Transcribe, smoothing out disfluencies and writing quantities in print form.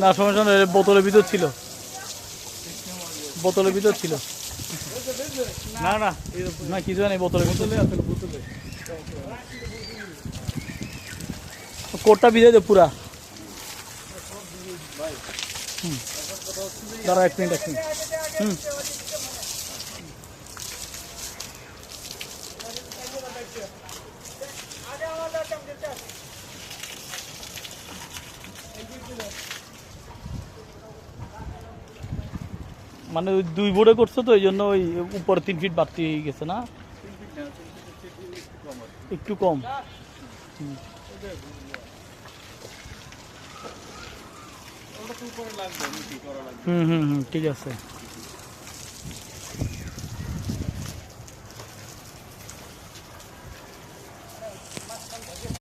না সমস্যা না, বোতলের ভিতর ছিল, বোতলের ভিতর ছিল। না না না কিছু নেই, বোতলের বোতলে আছে, বোতলে কোটটা ভিজে দে পুরা। দাঁড়া এক মিনিট, এক মিনিট। মানে ওই 2 বোর্ডে করছো তো, এই জন্য ওই উপরে 3 ফিট বাড়তি হয়ে গেছে না, একটু কম। হুম হুম হুম ঠিক আছে।